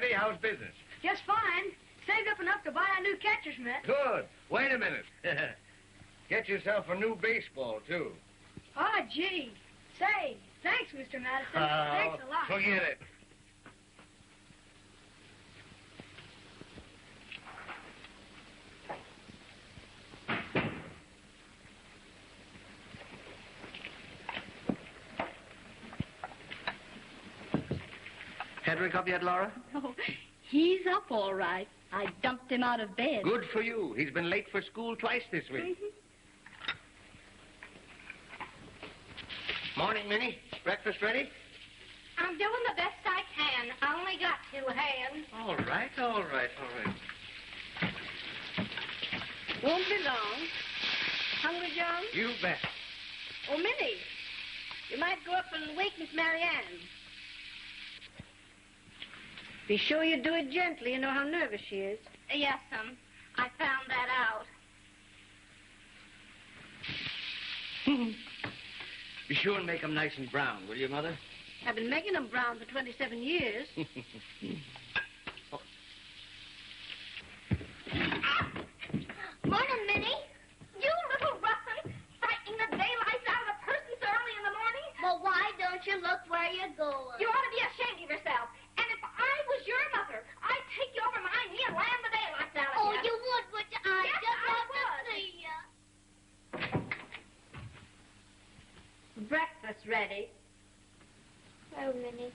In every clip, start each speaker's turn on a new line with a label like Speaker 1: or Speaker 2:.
Speaker 1: Bette, how's business?
Speaker 2: Just fine. Saved up enough to buy a new catcher's mitt.
Speaker 1: Good. Wait a minute. Get yourself a new baseball, too.
Speaker 2: Oh, gee. Say, thanks, Mr. Madison. Thanks a lot.
Speaker 1: Forget it.
Speaker 3: Hedrick up yet, Laura?
Speaker 4: Oh, he's up all right. I dumped him out of bed.
Speaker 1: Good for you. He's been late for school twice this week. Morning, Minnie. Breakfast ready?
Speaker 5: I'm doing the best I can. I only got 2 hands.
Speaker 1: All right.
Speaker 2: Won't be long. Hungry, John?
Speaker 1: You bet.
Speaker 2: Oh, Minnie, you might go up and wake Miss Marianne. Be sure you do it gently. You know how nervous she is.
Speaker 5: Yes'm. I found that out.
Speaker 1: Be sure and make them nice and brown, will you, Mother?
Speaker 2: I've been making them brown for 27 years.
Speaker 5: Morning, Minnie. You little ruffian, frightening the daylights out of a person so early in the morning.
Speaker 6: Well, why don't you look where you're going?
Speaker 5: You ought to be ashamed of yourself. And if I was your mother, I'd take you over my knee and lamb the daylights out of you.
Speaker 6: Oh, you would you? I
Speaker 5: Yes,
Speaker 6: just
Speaker 5: I
Speaker 6: love to
Speaker 5: would.
Speaker 6: see you.
Speaker 2: Breakfast ready.
Speaker 6: Oh, Minnie.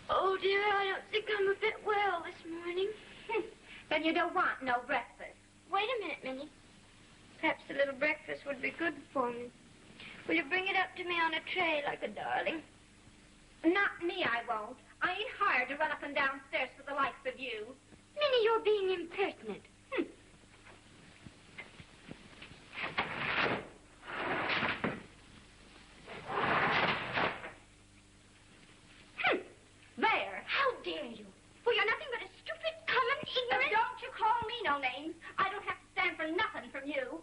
Speaker 5: Oh, dear, I don't think I'm a bit well this morning. Then you don't want no breakfast.
Speaker 6: Wait a minute, Minnie.
Speaker 5: Perhaps a little breakfast would be good for me. Will you bring it up to me on a tray like a darling? Not me, I won't. I ain't hired to run up and downstairs for the likes of you. Minnie, you're being impertinent. There. How dare you? Well, you're nothing but a stupid, common, ignorant... Don't you call me no names. I don't have to stand for nothing from you.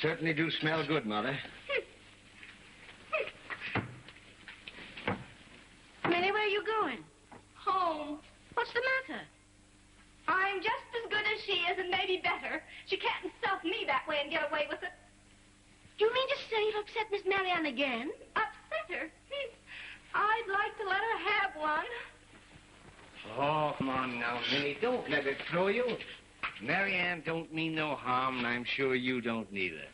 Speaker 1: Certainly do smell good, Mother.
Speaker 2: Minnie, where are you going?
Speaker 5: Home.
Speaker 2: What's the matter?
Speaker 5: I'm just as good as she is, and maybe better. She can't insult me that way and get away with it.
Speaker 2: Do you mean to say you've upset Miss Marianne again?
Speaker 5: Upset her? I'd like to let her have one.
Speaker 1: Oh, come on now, Minnie. Don't let it throw you. Marianne don't mean no harm, and I'm sure you don't neither.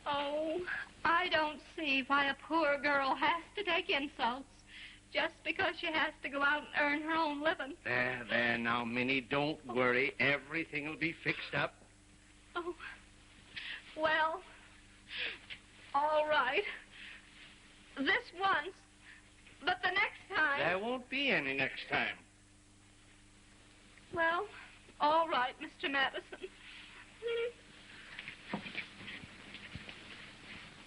Speaker 5: Oh, I don't see why a poor girl has to take insults just because she has to go out and earn her own living.
Speaker 1: There now, Minnie. Don't worry. Everything will be fixed up.
Speaker 5: Oh, well, all right. This once, but the next time...
Speaker 1: There won't be any next time.
Speaker 5: Well, all right, Mr. Madison.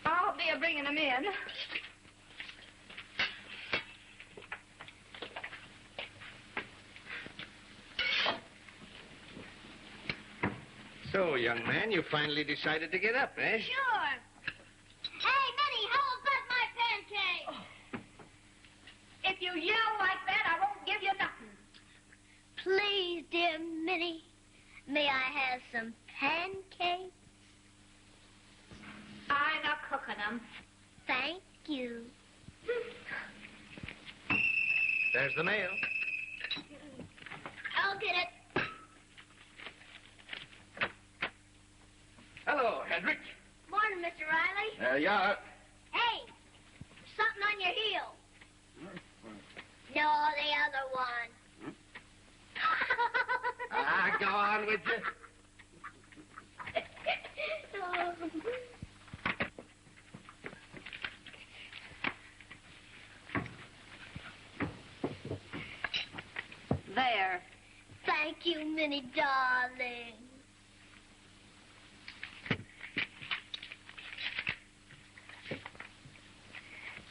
Speaker 5: I'll be bringing them in.
Speaker 1: So, young man, you finally decided to get up, eh?
Speaker 6: Sure. Hey, Minnie, how about my pancake?
Speaker 5: If you yell like that, I won't give you nothing.
Speaker 6: Please, dear Minnie, may I have some pancakes?
Speaker 5: I'm not cooking them.
Speaker 6: Thank you.
Speaker 1: There's the mail.
Speaker 6: I'll get it.
Speaker 1: Hello, Hedrick.
Speaker 6: Morning, Mr. Riley.
Speaker 1: There you are.
Speaker 6: Hey, something on your heel. No, the other one.
Speaker 1: Go on with you.
Speaker 2: There.
Speaker 6: Thank you, Minnie, darling.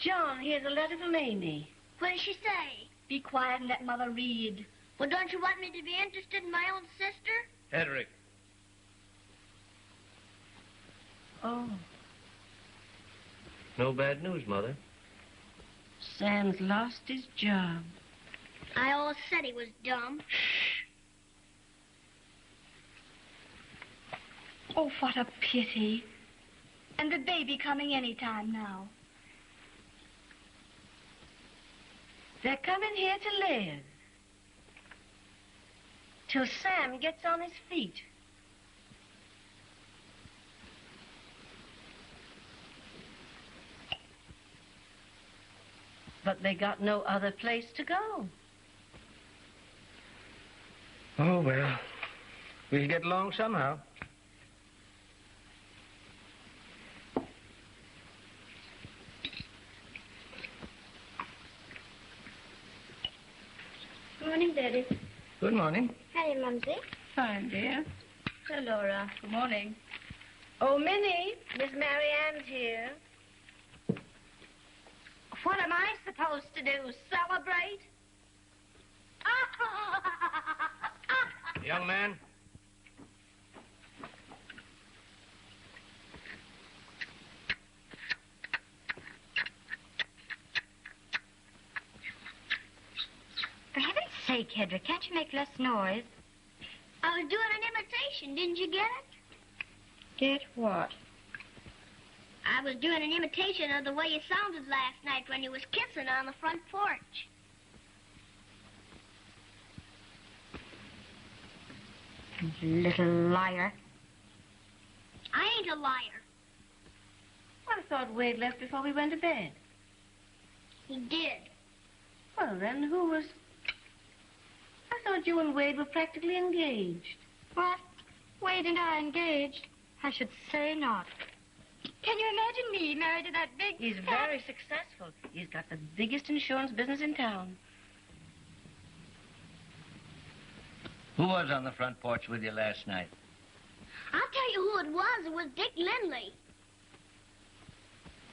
Speaker 2: John, here's a letter from Amy.
Speaker 6: What did she say?
Speaker 4: Be quiet and let Mother read.
Speaker 6: Well, don't you want me to be interested in my own sister?
Speaker 3: Hedrick.
Speaker 4: Oh.
Speaker 3: No bad news, Mother.
Speaker 4: Sam's lost his job.
Speaker 6: I always said he was dumb.
Speaker 4: Oh, what a pity. And the baby coming any time now. They're coming here to live. Till Sam gets on his feet. But they got no other place to go.
Speaker 3: Oh, well, we'll get along somehow.
Speaker 5: Morning, Daddy.
Speaker 3: Good morning.
Speaker 5: Hi, Mumsy.
Speaker 4: Fine, dear.
Speaker 2: Hello, Laura.
Speaker 4: Good morning.
Speaker 2: Oh, Minnie, Miss Mary Ann's here.
Speaker 4: What am I supposed to do? Celebrate?
Speaker 3: Young man.
Speaker 4: For heaven's sake, Hedrick, can't you make less noise?
Speaker 6: I was doing an imitation. Didn't you get it?
Speaker 2: Get what?
Speaker 6: I was doing an imitation of the way you sounded last night when you was kissing on the front porch.
Speaker 4: Little liar.
Speaker 6: I ain't a liar.
Speaker 4: I thought Wade left before we went to bed.
Speaker 6: He did.
Speaker 4: Well, then, who was... I thought you and Wade were practically engaged. What? Wade and I engaged? I should say not. Can you imagine me married to that big... He's very successful. He's got the biggest insurance business in town.
Speaker 3: Who was on the front porch with you last night?
Speaker 6: I'll tell you who it was. It was Dick Lindley.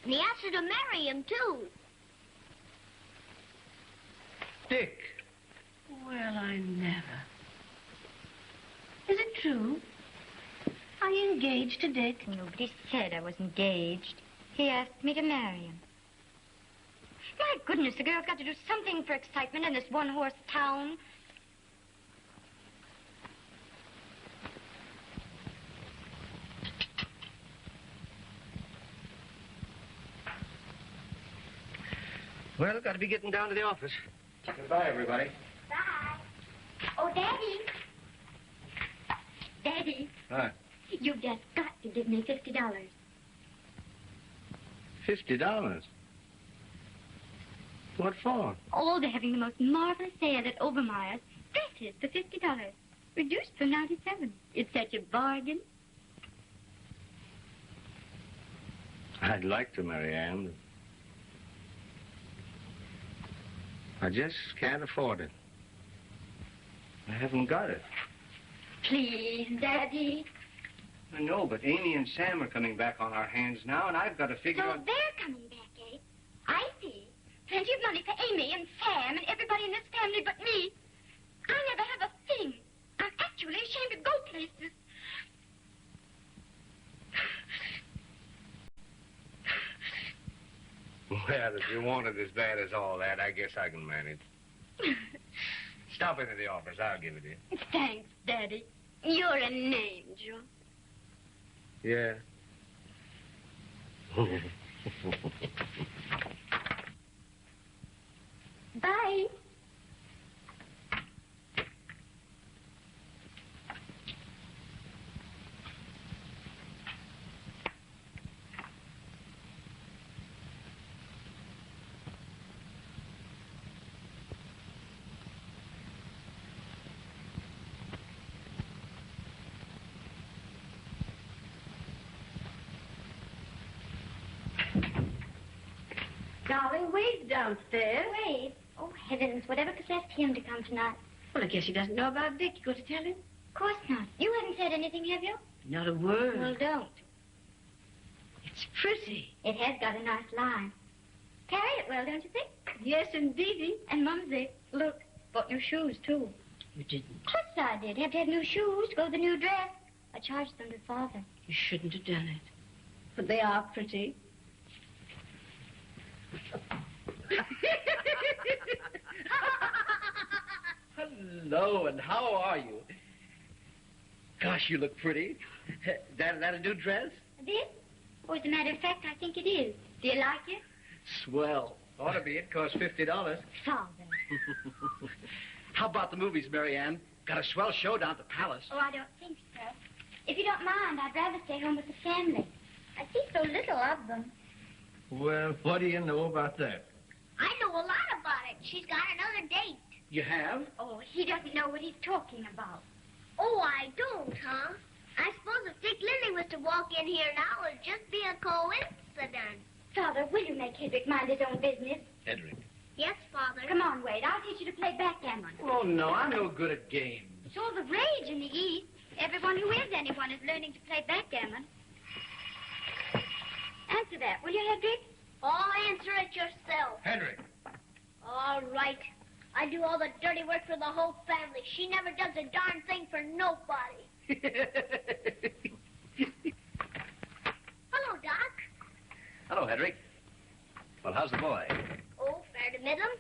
Speaker 6: And he asked her to marry him, too.
Speaker 3: Dick.
Speaker 4: Well, I never. Is it true? Are you engaged to Dick? Nobody said I was engaged. He asked me to marry him. My goodness, the girl's got to do something for excitement in this one-horse town.
Speaker 3: Well, got to be getting down to the office. Goodbye, everybody.
Speaker 6: Bye. Oh, Daddy. Daddy.
Speaker 3: What?
Speaker 6: You've just got to give me $50.
Speaker 3: $50? What for?
Speaker 4: Oh, they're having the most marvelous sale at Obermeyer's. Dresses for $50. Reduced for $97. It's such a bargain.
Speaker 3: I'd like to, Mary Ann. I just can't afford it. I haven't got it.
Speaker 4: Please, Daddy.
Speaker 3: I know, but Amy and Sam are coming back on our hands now, and I've got to figure
Speaker 6: So
Speaker 3: out...
Speaker 6: they're coming back, eh?
Speaker 4: I see. Plenty of money for Amy and Sam and everybody in this family but me. I never have a thing. I'm actually ashamed to go places.
Speaker 3: Well, if you want it as bad as all that, I guess I can manage. Stop into the office. I'll give it to you.
Speaker 4: Thanks, Daddy. You're an angel.
Speaker 3: Yeah.
Speaker 4: Bye. Darling, Wade's downstairs.
Speaker 6: Wade. Oh, heavens, whatever possessed him to come tonight?
Speaker 4: Well, I guess he doesn't know about Dick. You going to tell him?
Speaker 6: Of course not. You haven't said anything, have you?
Speaker 4: Not a word.
Speaker 6: Well, don't.
Speaker 4: It's pretty.
Speaker 6: It has got a nice line.
Speaker 4: Carry it well, don't you think?
Speaker 2: Yes, indeedy.
Speaker 4: And Mumsy, look, bought new shoes, too.
Speaker 7: You didn't.
Speaker 4: Of course I did. Have to have new shoes to go with the new dress. I charged them to Father.
Speaker 7: You shouldn't have done it.
Speaker 2: But they are pretty.
Speaker 8: Hello, and how are you? Gosh, you look pretty. That a new dress?
Speaker 4: This? Oh, as a matter of fact, I think it is. Do you like it?
Speaker 8: Swell.
Speaker 3: Ought to be. It costs $50.
Speaker 4: Father.
Speaker 8: How about the movies, Mary Ann? Got a swell show down at the Palace.
Speaker 4: Oh, I don't think so. If you don't mind, I'd rather stay home with the family. I see so little of them.
Speaker 1: Well, what do you know about that?
Speaker 6: I know a lot about it. She's got another date.
Speaker 8: You have?
Speaker 4: Oh, he doesn't know what he's talking about.
Speaker 6: Oh, I don't, huh? I suppose if Dick Lindley was to walk in here now, it'd just be a coincidence.
Speaker 4: Father, will you make Hedrick mind his own business?
Speaker 8: Hedrick.
Speaker 6: Yes, Father.
Speaker 4: Come on, Wade. I'll teach you to play backgammon.
Speaker 8: Oh, no, I'm no good at games.
Speaker 4: It's all the rage in the East. Everyone who is anyone is learning to play backgammon. Answer that, will you, Hedrick?
Speaker 6: I'll answer it yourself.
Speaker 3: Hedrick.
Speaker 6: All right. I do all the dirty work for the whole family. She never does a darn thing for nobody. Hello, Doc.
Speaker 8: Hello, Hedrick. Well, how's the boy?
Speaker 6: Oh, fair to middling.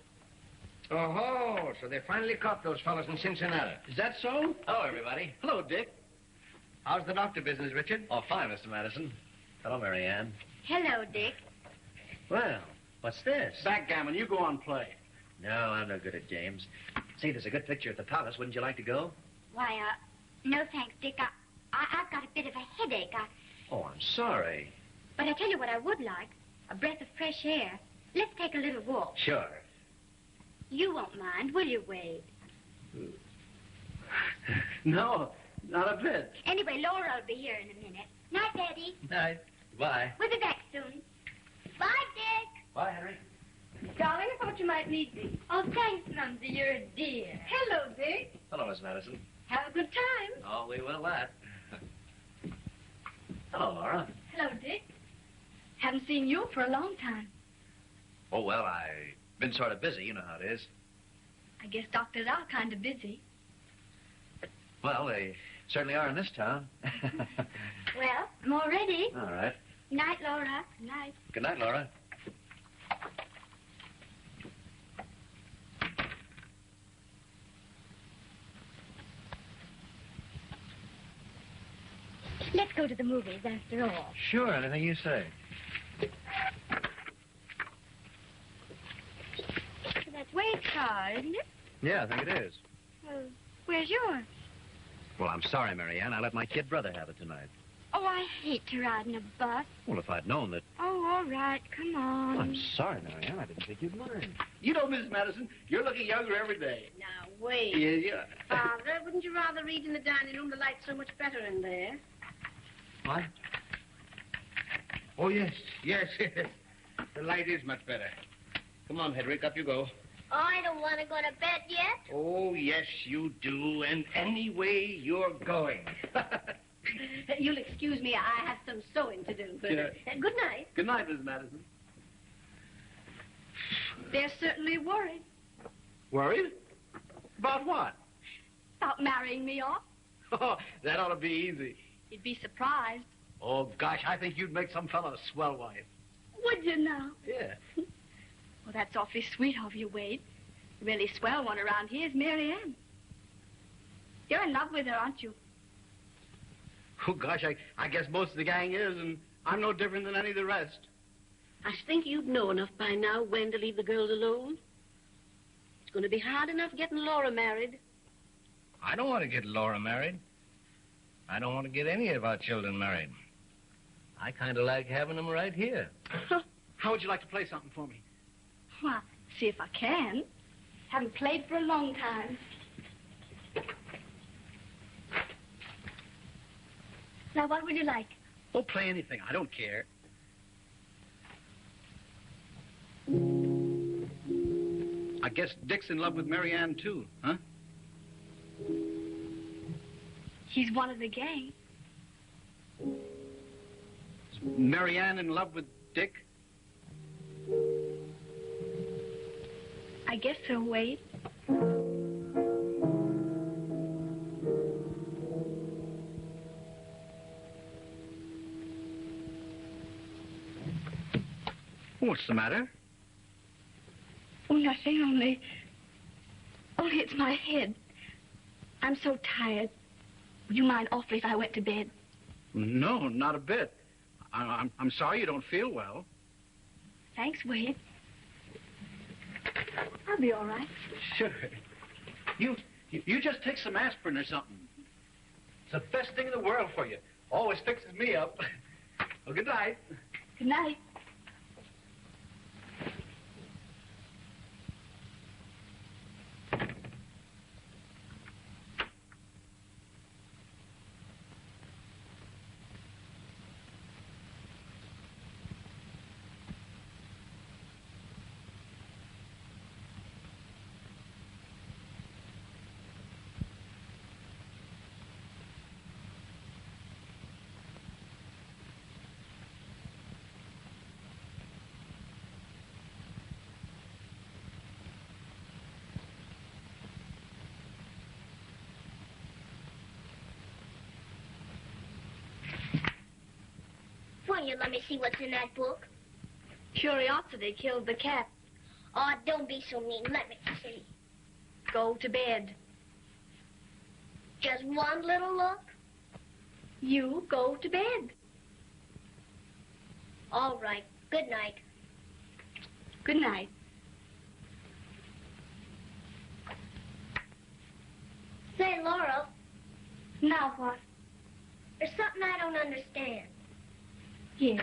Speaker 3: Oh, so they finally caught those fellas in Cincinnati.
Speaker 8: Is that so? Hello, everybody. Hello, Dick.
Speaker 3: How's the doctor business, Richard?
Speaker 8: Oh, fine, Mr. Madison. Hello, Mary Ann.
Speaker 4: Hello, Dick.
Speaker 8: Well, what's this? Backgammon. You go on play.
Speaker 9: No, I'm no good at games. Say, there's a good picture at the Palace. Wouldn't you like to go?
Speaker 4: Why, no thanks, Dick. I've got a bit of a headache.
Speaker 9: Oh, I'm sorry.
Speaker 4: But I tell you what I would like. A breath of fresh air. Let's take a little walk.
Speaker 9: Sure.
Speaker 4: You won't mind, will you, Wade?
Speaker 8: No, not a bit.
Speaker 4: Anyway, Laura will be here in a minute. Night, Daddy.
Speaker 9: Night. Bye.
Speaker 4: We'll be back soon.
Speaker 6: Bye, Dick.
Speaker 9: Bye, Henry.
Speaker 2: Darling, I thought you might need me.
Speaker 4: Oh, thanks, Mumsy. You're a dear.
Speaker 2: Hello, Dick.
Speaker 9: Hello, Miss Madison.
Speaker 2: Have a good time.
Speaker 9: Oh, we will that. Hello, Laura.
Speaker 2: Hello, Dick. Haven't seen you for a long time.
Speaker 9: Oh, well, I've been sort of busy. You know how it is.
Speaker 2: I guess doctors are kind of busy.
Speaker 9: Well, they certainly are in this town.
Speaker 4: Well, I'm all ready.
Speaker 9: All right.
Speaker 4: Night, Laura. Night.
Speaker 9: Good night, Laura.
Speaker 4: Let's go to the movies, after all.
Speaker 9: Sure, anything you say.
Speaker 4: That's Wade's car, isn't it?
Speaker 9: Yeah, I think it is.
Speaker 4: Well, where's yours?
Speaker 9: Well, I'm sorry, Mary Ann. I let my kid brother have it tonight.
Speaker 4: Oh, I hate to ride in a bus.
Speaker 9: Well, if I'd known that...
Speaker 4: Oh, all right. Come on.
Speaker 9: I'm sorry, Mary Ann. I didn't think you'd mind.
Speaker 8: You know, Mrs. Madison, you're looking younger every day.
Speaker 2: Now, wait.
Speaker 8: Yeah.
Speaker 2: Father, wouldn't you rather read in the dining room? The light's so much better in there.
Speaker 9: What?
Speaker 3: Oh, yes. The light is much better. Come on, Hedrick, up you go.
Speaker 6: I don't want to go to bed yet.
Speaker 3: Oh, yes, you do. And anyway, you're going.
Speaker 2: You'll excuse me. I have some sewing to do. But,
Speaker 8: Yeah.
Speaker 2: Good night.
Speaker 8: Good night, Mrs. Madison.
Speaker 2: They're certainly worried
Speaker 8: Worried? About what?
Speaker 2: about marrying me off.
Speaker 8: Oh, that ought to be easy.
Speaker 2: You'd be surprised.
Speaker 8: Oh, gosh, I think you'd make some fellow a swell wife.
Speaker 2: Would you now?
Speaker 8: Yeah.
Speaker 2: Well, that's awfully sweet of you, Wade. The really swell one around here is Mary Ann. You're in love with her, aren't you?
Speaker 8: Oh, gosh, I guess most of the gang is, and I'm no different than any of the rest.
Speaker 7: I think you'd know enough by now when to leave the girls alone. It's going to be hard enough getting Laura married.
Speaker 3: I don't want to get Laura married. I don't want to get any of our children married. I kind of like having them right here.
Speaker 8: How would you like to play something for me?
Speaker 2: Well, see if I can. Haven't played for a long time. Now, what would you like?
Speaker 8: Oh, play anything. I don't care. I guess Dick's in love with Mary Ann, too, huh?
Speaker 2: He's one of the gang.
Speaker 8: Is Mary Ann in love with Dick?
Speaker 2: I guess so, Wade.
Speaker 10: What's the matter?
Speaker 2: Oh, nothing, only it's my head. I'm so tired. Would you mind awfully if I went to bed?
Speaker 10: No, not a bit. I'm sorry you don't feel well.
Speaker 2: Thanks, Wade. I'll be all right.
Speaker 10: Sure. You just take some aspirin or something. It's the best thing in the world for you. Always fixes me up. Well, good night.
Speaker 2: Good night.
Speaker 6: Won't you let me see what's in that book?
Speaker 2: Curiosity killed the cat.
Speaker 6: Oh, don't be so mean. Let me see.
Speaker 2: Go to bed.
Speaker 6: Just one little look?
Speaker 2: You go to bed.
Speaker 6: All right. Good night.
Speaker 2: Good night.
Speaker 6: Say, Laurel,
Speaker 2: Now what?
Speaker 6: there's something I don't understand.
Speaker 2: Yes?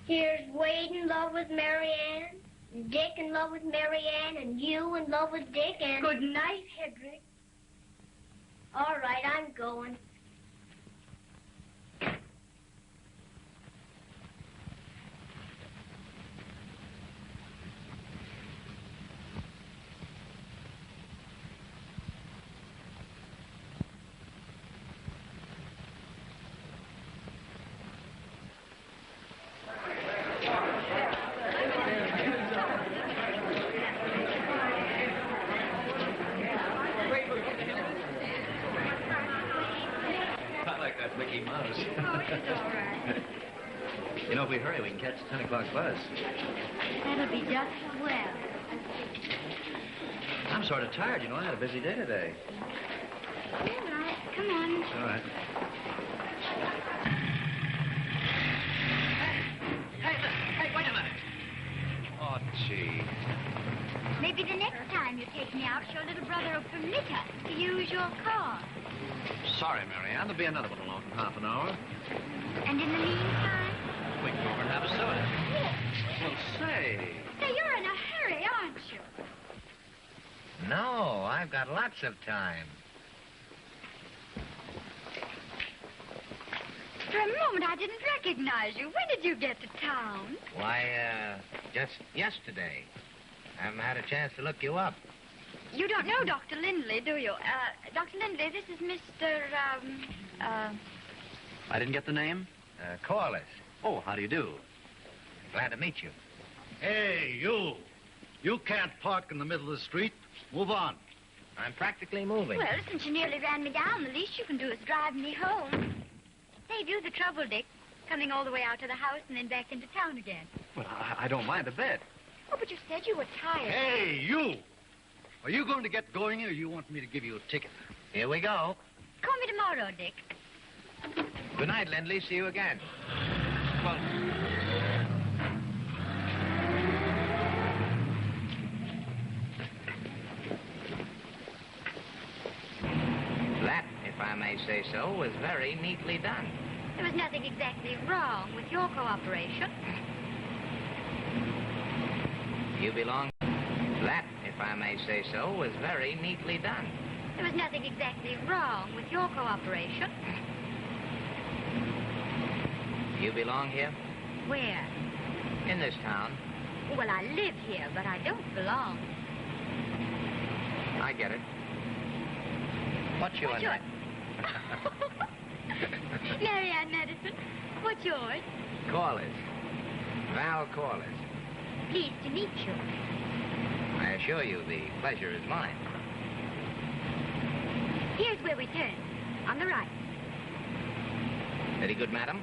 Speaker 6: Here's Wade in love with Mary Ann, Dick in love with Mary Ann, and you in love with Dick, and...
Speaker 2: Good night, Hedrick.
Speaker 6: All right, I'm going.
Speaker 9: You know, if we hurry, we can catch the 10 o'clock bus.
Speaker 5: That'll be just swell.
Speaker 9: I'm sort of tired. You know, I had a busy day today.
Speaker 5: All right, come on.
Speaker 9: It's all right.
Speaker 3: Hey, wait a minute. Oh, gee.
Speaker 5: Maybe the next time you take me out, your little brother will permit us to use your car.
Speaker 9: Sorry, Mary Ann. There'll be another one along in half an hour.
Speaker 5: And in the meantime?
Speaker 9: We can go over and have a soda. Well, say.
Speaker 5: Say, you're in a hurry, aren't you?
Speaker 3: No, I've got lots of time.
Speaker 5: For a moment, I didn't recognize you. When did you get to town?
Speaker 3: Why, just yesterday. I haven't had a chance to look you up.
Speaker 5: You don't know Dr. Lindley, do you? Dr. Lindley, this is Mr.,
Speaker 9: I didn't get the name?
Speaker 3: Corliss.
Speaker 9: Oh, how do you do?
Speaker 3: Glad to meet you.
Speaker 10: Hey, you. You can't park in the middle of the street. Move on.
Speaker 3: I'm practically moving.
Speaker 5: Well, since you nearly ran me down, the least you can do is drive me home. Save you the trouble, Dick, coming all the way out to the house and then back into town again.
Speaker 9: Well, I don't mind a bit.
Speaker 5: Oh, but you said you were tired.
Speaker 10: Hey, you. Are you going to get going, or you want me to give you a ticket?
Speaker 3: Here we go.
Speaker 5: Call me tomorrow, Dick.
Speaker 3: Good night, Lindley. See you again.
Speaker 10: Well,
Speaker 3: That, if I may say so, was very neatly done.
Speaker 5: There was nothing exactly wrong with your cooperation.
Speaker 3: You belong... That, if I may say so, was very neatly done.
Speaker 5: There was nothing exactly wrong with your cooperation.
Speaker 3: You belong here?
Speaker 5: Where?
Speaker 3: In this town.
Speaker 5: Well, I live here, but I don't belong.
Speaker 3: I get it. What's your name?
Speaker 5: Mary Ann Medicine. What's yours?
Speaker 3: Corliss. Val Corliss.
Speaker 5: Pleased to meet you.
Speaker 3: assure you the pleasure is mine.
Speaker 5: Here's where we turn. On the right.
Speaker 3: Very good, madam.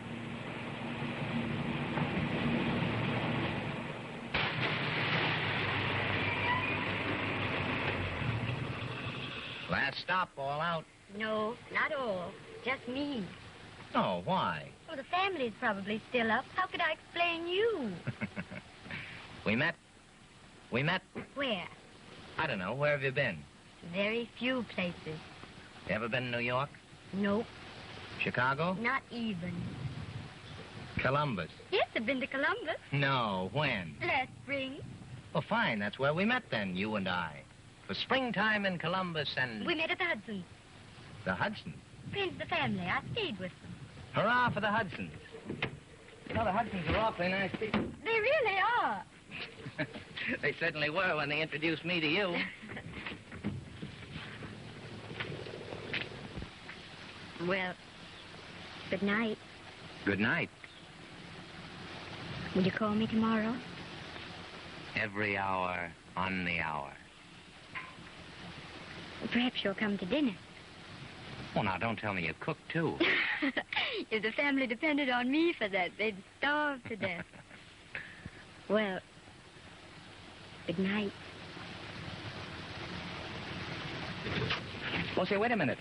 Speaker 3: Last stop, all out.
Speaker 5: No, not all. Just me.
Speaker 3: Oh, why?
Speaker 5: Well, the family's probably still up. How could I explain you?
Speaker 3: We met.
Speaker 5: Where?
Speaker 3: I don't know. Where have you been?
Speaker 5: Very few places.
Speaker 3: You ever been to New York?
Speaker 5: Nope,
Speaker 3: Chicago?
Speaker 5: not even.
Speaker 3: Columbus?
Speaker 5: Yes, I've been to Columbus.
Speaker 3: No. When?
Speaker 5: Last spring.
Speaker 3: Well, fine. That's where we met then, you and I. For springtime in Columbus and...
Speaker 5: We met at the Hudsons.
Speaker 3: The Hudsons?
Speaker 5: Friends of the family. I stayed with them.
Speaker 3: Hurrah for the Hudsons. You know, the Hudsons are awfully nice people.
Speaker 5: They really are.
Speaker 3: They certainly were when they introduced me to you.
Speaker 5: Well, good night.
Speaker 3: Good night.
Speaker 5: Will you call me tomorrow?
Speaker 3: Every hour on the hour.
Speaker 5: Perhaps you'll come to dinner.
Speaker 3: Well, now, don't tell me you cook, too.
Speaker 5: If the family depended on me for that, they'd starve to death. Well, good night.
Speaker 3: Oh, say, wait a minute.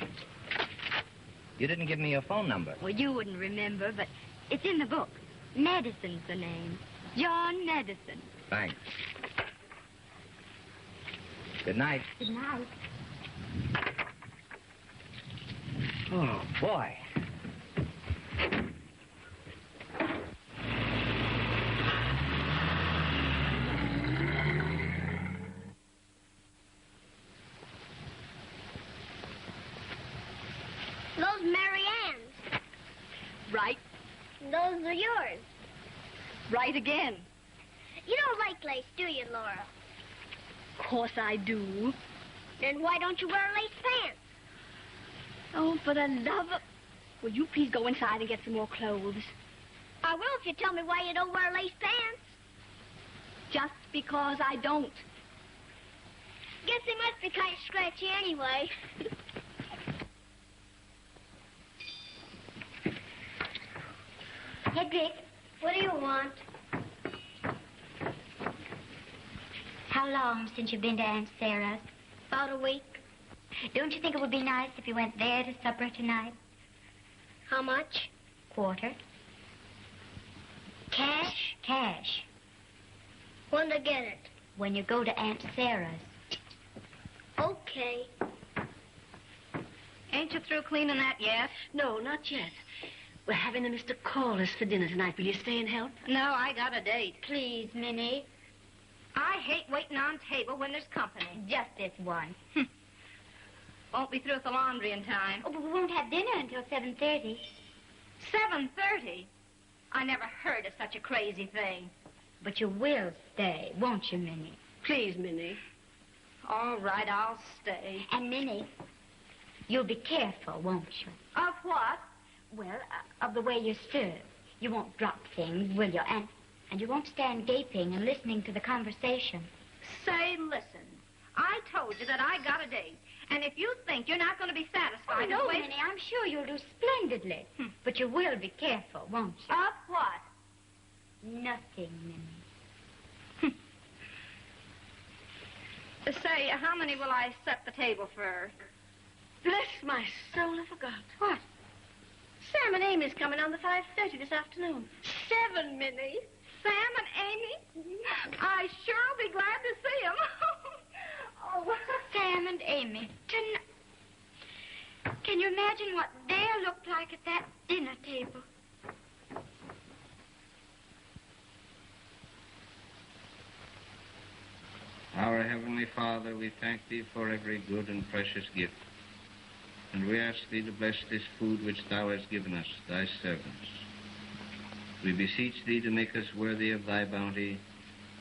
Speaker 3: You didn't give me your phone number.
Speaker 5: Well, you wouldn't remember, but it's in the book. Madison's the name. John Madison.
Speaker 3: Thanks. Good night.
Speaker 5: Good night.
Speaker 3: Oh, boy.
Speaker 6: Those Marianne's.
Speaker 2: Right.
Speaker 6: Those are yours.
Speaker 2: Right again.
Speaker 6: You don't like lace, do you, Laura?
Speaker 2: Of course I do.
Speaker 6: Then why don't you wear lace pants?
Speaker 2: Oh, for the love of... Will you please go inside and get some more clothes?
Speaker 6: I will if you tell me why you don't wear lace pants.
Speaker 2: Just because I don't.
Speaker 6: Guess they must be kind of scratchy anyway. Hedrick, what do you want?
Speaker 5: How long since you've been to Aunt Sarah's?
Speaker 6: About a week.
Speaker 5: Don't you think it would be nice if you went there to supper tonight?
Speaker 6: How much?
Speaker 5: Quarter.
Speaker 6: Cash?
Speaker 5: Cash.
Speaker 6: When to get it?
Speaker 5: When you go to Aunt Sarah's.
Speaker 6: Okay.
Speaker 2: Ain't you through cleaning that yet?
Speaker 7: No, not yet. We're having a Mr. Call us for dinner tonight. Will you stay and help?
Speaker 2: No, I got a date.
Speaker 5: Please, Minnie.
Speaker 2: I hate waiting on table when there's company.
Speaker 5: Just this one.
Speaker 2: Won't be through with the laundry in time.
Speaker 5: Oh, but we won't have dinner until 7:30.
Speaker 2: 7:30? I never heard of such a crazy thing.
Speaker 5: But you will stay, won't you, Minnie?
Speaker 7: Please, Minnie.
Speaker 2: All right, I'll stay.
Speaker 5: And, Minnie, you'll be careful, won't you?
Speaker 2: Of what?
Speaker 5: Well, of the way you stir. You won't drop things, will you? And you won't stand gaping and listening to the conversation.
Speaker 2: Say, listen. I told you that I got a date. And if you think you're not going to be satisfied...
Speaker 5: Oh, no,
Speaker 2: with the way...
Speaker 5: Minnie, I'm sure you'll do splendidly. But you will be careful, won't you?
Speaker 2: Of what?
Speaker 5: Nothing, Minnie.
Speaker 2: Say, how many will I set the table for?
Speaker 7: Bless my soul, I forgot.
Speaker 2: What?
Speaker 7: Sam and Amy's coming on the 5:30 this afternoon.
Speaker 2: 7, Minnie. Sam and Amy? I sure'll be glad to see them. Oh.
Speaker 5: Sam and Amy. Can you imagine what they'll look like at that dinner table?
Speaker 1: Our Heavenly Father, we thank Thee for every good and precious gift. And we ask Thee to bless this food which Thou hast given us, Thy servants. We beseech Thee to make us worthy of Thy bounty,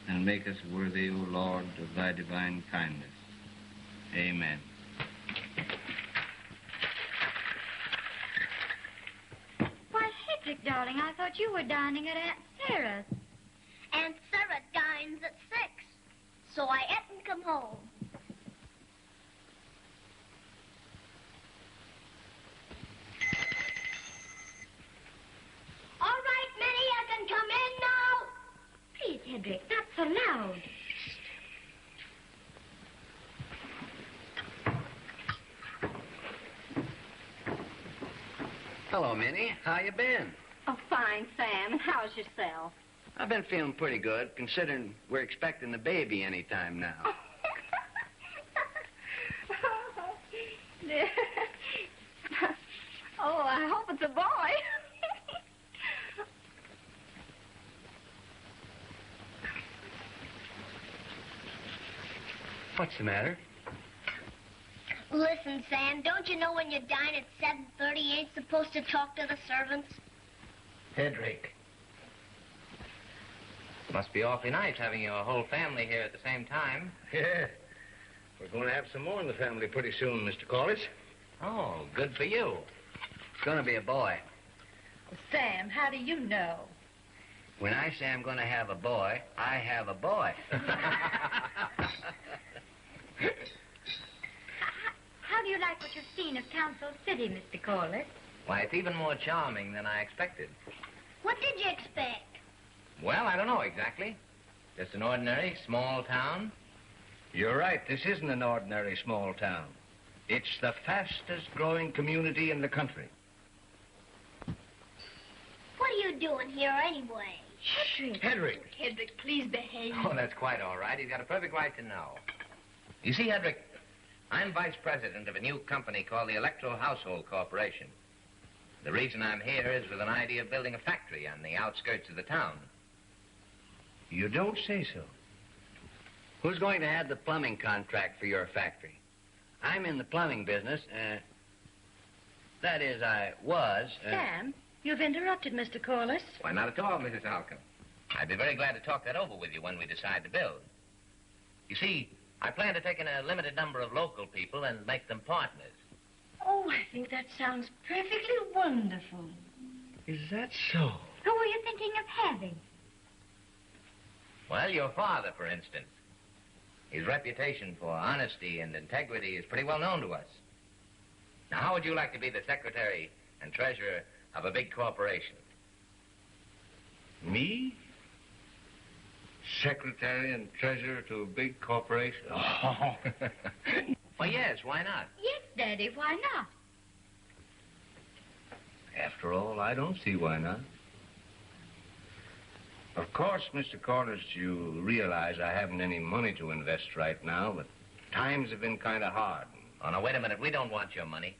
Speaker 1: and make us worthy, O Lord, of Thy divine kindness. Amen.
Speaker 5: Why, Hedrick, darling, I thought you were dining at Aunt Sarah's.
Speaker 6: Aunt Sarah dines at 6. so I ate and come home. All right, Minnie, I can come in now.
Speaker 4: Please, Hedrick, not so loud.
Speaker 3: Hello, Minnie. How you been?
Speaker 4: Oh, fine, Sam. And how's yourself?
Speaker 3: I've been feeling pretty good, considering we're expecting the baby any time now.
Speaker 2: Oh, I hope it's a boy.
Speaker 3: What's the matter?
Speaker 6: Listen, Sam, don't you know when you dine at 7:30, you ain't supposed to talk to the servants?
Speaker 3: Hedrick.
Speaker 11: Must be awfully nice having your whole family here at the same time.
Speaker 3: Yeah. We're going to have some more in the family pretty soon, Mr. Corliss.
Speaker 11: Oh, good for you.
Speaker 3: It's going to be a boy.
Speaker 4: Sam, how do you know?
Speaker 3: When I say I'm going to have a boy, I have a boy.
Speaker 4: How do you like what you've seen of Council City, Mr. Corliss?
Speaker 11: Why, it's even more charming than I expected.
Speaker 6: What did you expect?
Speaker 11: Well, I don't know exactly. Just an ordinary small town.
Speaker 3: You're right. This isn't an ordinary small town. It's the fastest growing community in the country.
Speaker 6: What are you doing here anyway?
Speaker 3: Hedrick.
Speaker 2: Hedrick, please behave.
Speaker 11: Oh, that's quite all right. He's got a perfect right to know. You see, Hedrick, I'm vice president of a new company called the Electro Household Corporation. The reason I'm here is with an idea of building a factory on the outskirts of the town.
Speaker 3: You don't say so. Who's going to have the plumbing contract for your factory? I'm in the plumbing business. That is, I was.
Speaker 4: Sam, you've interrupted Mr. Corliss.
Speaker 11: Why, not at all, Mrs. Halcombe. I'd be very glad to talk that over with you when we decide to build. You see, I plan to take in a limited number of local people and make them partners.
Speaker 4: Oh, I think that sounds perfectly wonderful.
Speaker 3: Is that so?
Speaker 4: Who were you thinking of having?
Speaker 11: Well, your father, for instance. His reputation for honesty and integrity is pretty well known to us. Now, how would you like to be the secretary and treasurer of a big corporation?
Speaker 3: Me? Secretary and treasurer to a big corporation? Oh.
Speaker 11: Well, yes, why not?
Speaker 4: Yes, Daddy, why not?
Speaker 3: After all, I don't see why not. Of course, Mr. Corliss, you realize I haven't any money to invest right now, but times have been kind of hard.
Speaker 11: Oh, now, wait a minute. We don't want your money.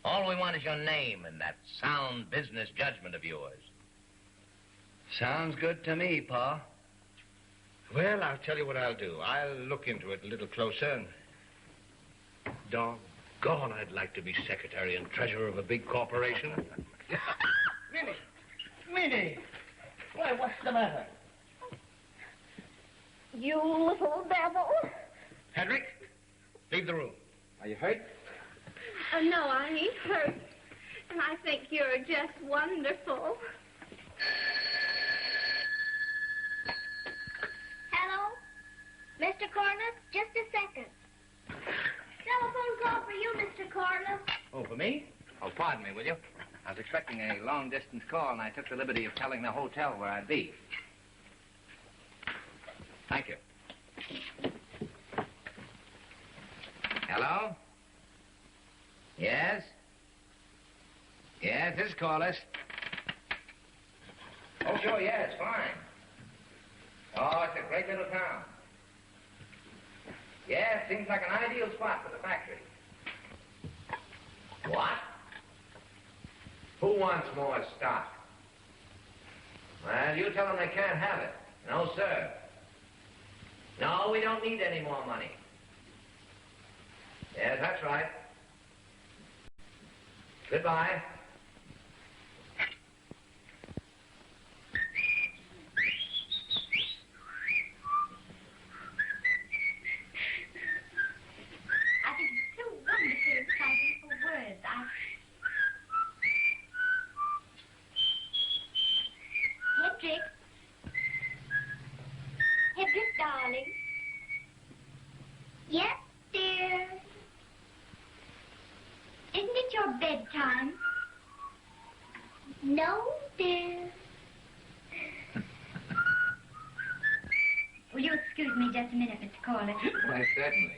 Speaker 11: All we want is your name and that sound business judgment of yours.
Speaker 3: Sounds good to me, Pa. Well, I'll tell you what I'll do. I'll look into it a little closer. And doggone, I'd like to be secretary and treasurer of a big corporation.
Speaker 8: Minnie! Why, what's the matter?
Speaker 2: You little devil.
Speaker 3: Hedrick, leave the room. Are you hurt?
Speaker 2: No, I ain't hurt. And I think you're just wonderful.
Speaker 6: Hello? Mr. Corliss, just a second. Telephone call for you, Mr. Corliss.
Speaker 11: Oh, for me? Oh, pardon me, will you? I was expecting a long-distance call, and I took the liberty of telling the hotel where I'd be. Thank you. Hello? Yes? Yes, this is Corliss. Oh, sure, yes, fine. Oh, it's a great little town. Yeah, seems like an ideal spot for the factory. What? Who wants more stock? Well, you tell them they can't have it. No, sir. No, we don't need any more money. Yes, that's right. Goodbye.
Speaker 4: I think it's too wonderfully exciting for words.
Speaker 6: Hedrick. Hedrick, darling. No, dear.
Speaker 5: Will you excuse me just a minute, Mr. Corliss?
Speaker 11: Why, certainly.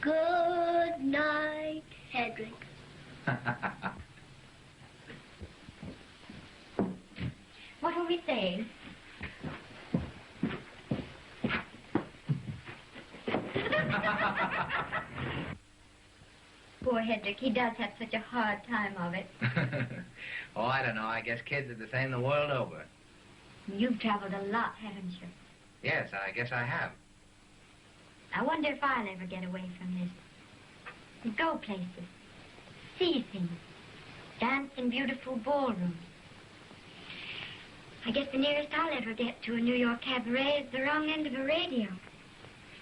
Speaker 6: Good night, Hedrick.
Speaker 5: What were we saying? Poor Hedrick, he does have such a hard time of it.
Speaker 11: Oh, I don't know. I guess kids are the same the world over.
Speaker 5: You've traveled a lot, haven't you?
Speaker 11: Yes, I guess I have.
Speaker 5: I wonder if I'll ever get away from this. Go places. See things. Dance in beautiful ballrooms. I guess the nearest I'll ever get to a New York cabaret is the wrong end of a radio.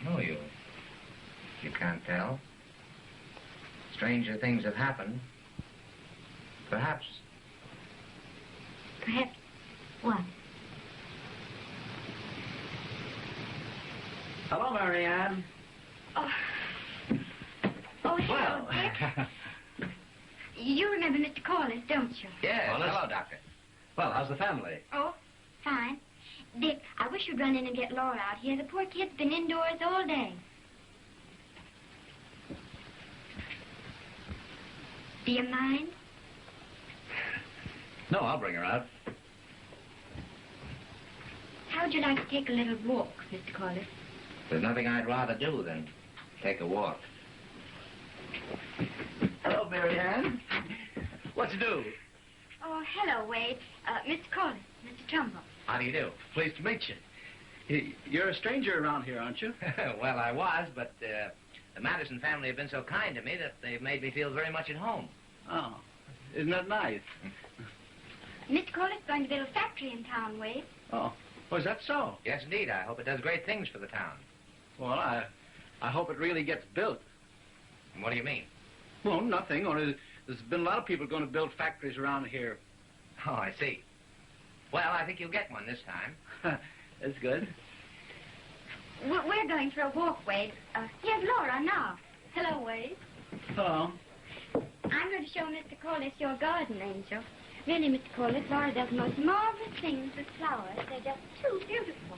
Speaker 11: No, you can't tell. Stranger things have happened. Perhaps.
Speaker 5: Perhaps what?
Speaker 8: Hello, Marianne.
Speaker 5: Oh, hello, Dick. You remember Mr. Corliss, don't you?
Speaker 11: Yes. Hello, Doctor.
Speaker 8: Well, how's the family?
Speaker 5: Oh, fine. Dick, I wish you'd run in and get Laura out here. The poor kid's been indoors all day. Do you mind?
Speaker 8: No, I'll bring her out.
Speaker 5: How'd you like to take a little walk, Mr. Corliss?
Speaker 11: There's nothing I'd rather do than take a walk.
Speaker 8: Hello, Marianne. What to do?
Speaker 5: Oh, hello, Wade. Mr. Corliss, Mr. Trumbull.
Speaker 11: How do you do?
Speaker 8: Pleased to meet you. You're a stranger around here, aren't you?
Speaker 11: Well, I was, but the Madison family have been so kind to me that they've made me feel very much at home.
Speaker 8: Oh, isn't that nice?
Speaker 5: Mr. Corliss is going to build a factory in town, Wade.
Speaker 8: Oh, is that so?
Speaker 11: Yes, indeed. I hope it does great things for the town.
Speaker 8: Well, I hope it really gets built.
Speaker 11: What do you mean?
Speaker 8: Well, nothing. Only there's been a lot of people going to build factories around here.
Speaker 11: Oh, I see. Well, I think you'll get one this time.
Speaker 8: That's good.
Speaker 5: We're going for a walk, Wade. Here's Laura now. Hello, Wade.
Speaker 8: Hello.
Speaker 5: I'm going to show Mr. Corliss your garden, Angel. Really, Mr. Corliss, Laura does the most marvelous things with flowers. They're just too beautiful.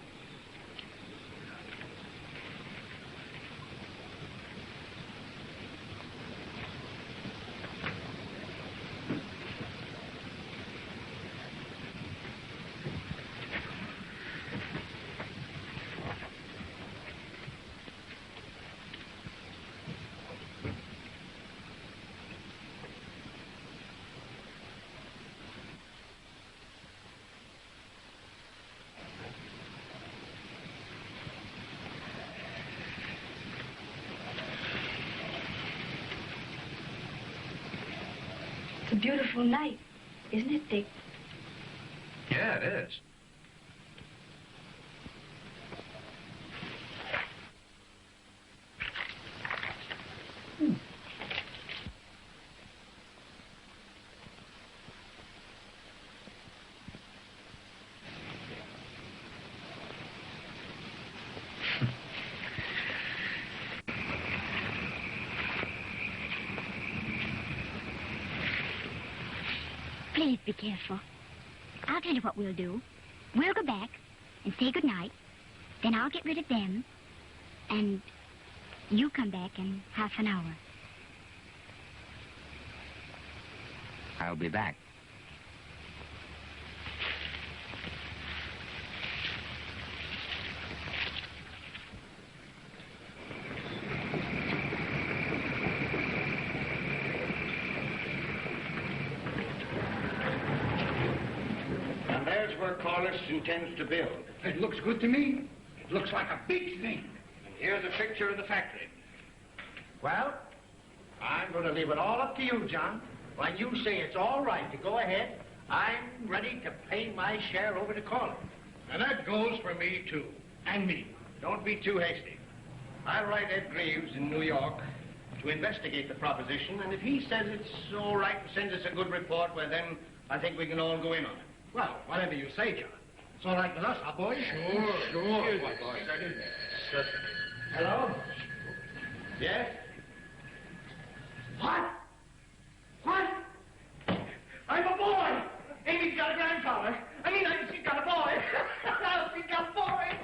Speaker 5: It's a beautiful night, isn't it, Dick?
Speaker 11: Yeah, it is.
Speaker 12: Please be careful. I'll tell you what we'll do. We'll go back and say goodnight. Then I'll get rid of them. And you come back in half an hour.
Speaker 11: I'll be back.
Speaker 3: Corliss intends to build.
Speaker 10: It looks good to me. It looks like a big thing.
Speaker 3: And here's a picture of the factory. Well, I'm going to leave it all up to you, John. When you say it's all right to go ahead, I'm ready to pay my share over to Corliss.
Speaker 10: And that goes for me, too. And me.
Speaker 3: Don't be too hasty. I'll write Ed Greaves in New York to investigate the proposition, and if he says it's all right and sends us a good report, well, then I think we can all go in on it.
Speaker 10: Well, whatever you say, John. It's all right with us, huh, boys?
Speaker 3: Sure, my boy. Hello? Yes? What? What? I'm a boy! Amy's got a grandfather. She's got a boy. She's got a boy.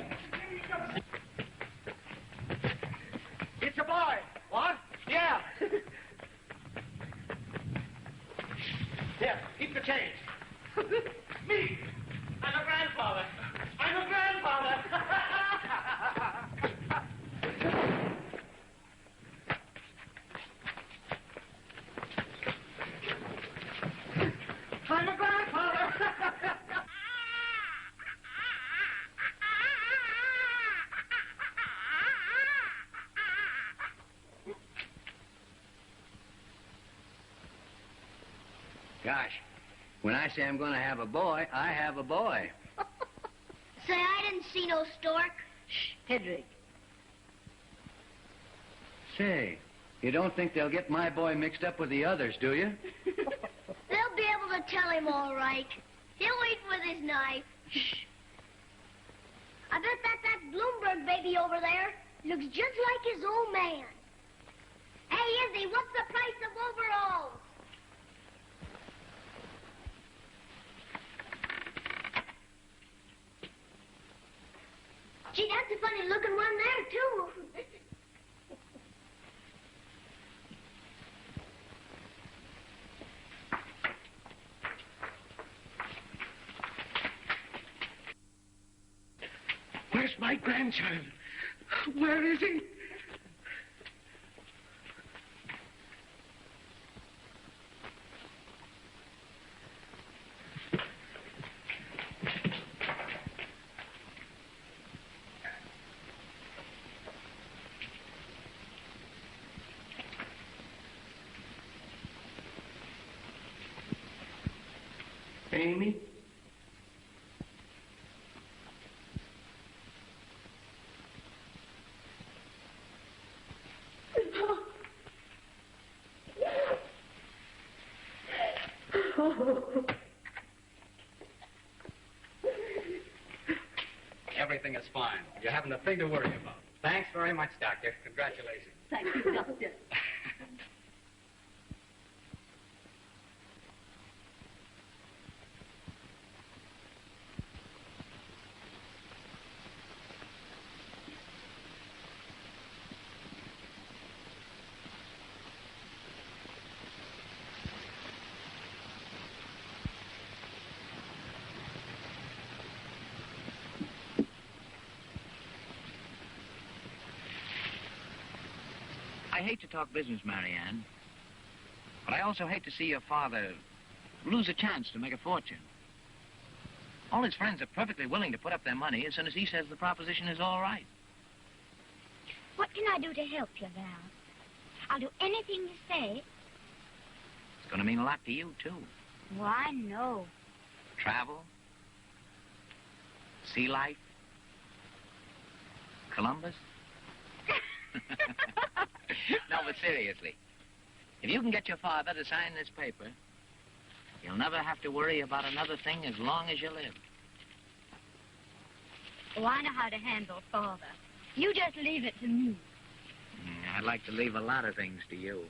Speaker 3: It's a boy. What? Yeah. Here, keep the change. Me. I'm a grandfather. I'm a grandfather. I'm a grandfather.
Speaker 9: Gosh, when I say I'm going to have a boy, I have a boy.
Speaker 6: Say, I didn't see no stork.
Speaker 7: Shh, Hedrick.
Speaker 9: Say, you don't think they'll get my boy mixed up with the others, do you?
Speaker 6: They'll be able to tell him all right. He'll eat with his knife.
Speaker 7: Shh.
Speaker 6: I bet that Bloomberg baby over there looks just like his old man. Hey, Izzy, what's the price of overalls? Gee, that's a funny-looking one there, too.
Speaker 3: Where's my grandchild? Where is he? Amy?
Speaker 10: Everything is fine. You haven't a thing to worry about.
Speaker 11: Thanks very much, Doctor.
Speaker 10: Congratulations.
Speaker 7: Thank you, Doctor.
Speaker 11: I hate to talk business, Marianne, but I also hate to see your father lose a chance to make a fortune. All his friends are perfectly willing to put up their money as soon as he says the proposition is all right.
Speaker 12: What can I do to help you, Val? I'll do anything you say.
Speaker 11: It's going to mean a lot to you, too.
Speaker 12: Well, I know.
Speaker 11: Travel, sea life, Columbus. No, but seriously, if you can get your father to sign this paper, you'll never have to worry about another thing as long as you live.
Speaker 12: Oh, I know how to handle father. You just leave it to me.
Speaker 11: I'd like to leave a lot of things to you.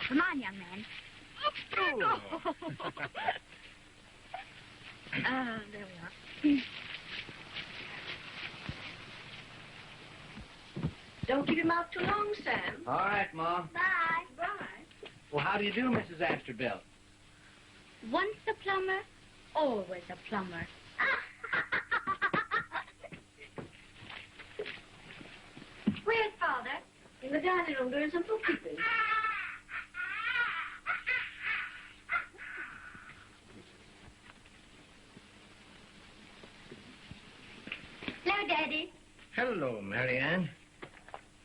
Speaker 12: Come on, young man. There we are.
Speaker 7: Don't keep him out too long, Sam.
Speaker 9: All right, Ma.
Speaker 6: Bye.
Speaker 7: Bye.
Speaker 9: Well, how do you do, Mrs. Astorbilt?
Speaker 12: Once a plumber, always a plumber.
Speaker 7: Where's Father? In the dining room doing some bookkeeping.
Speaker 6: Hello, Daddy.
Speaker 3: Hello, Marianne.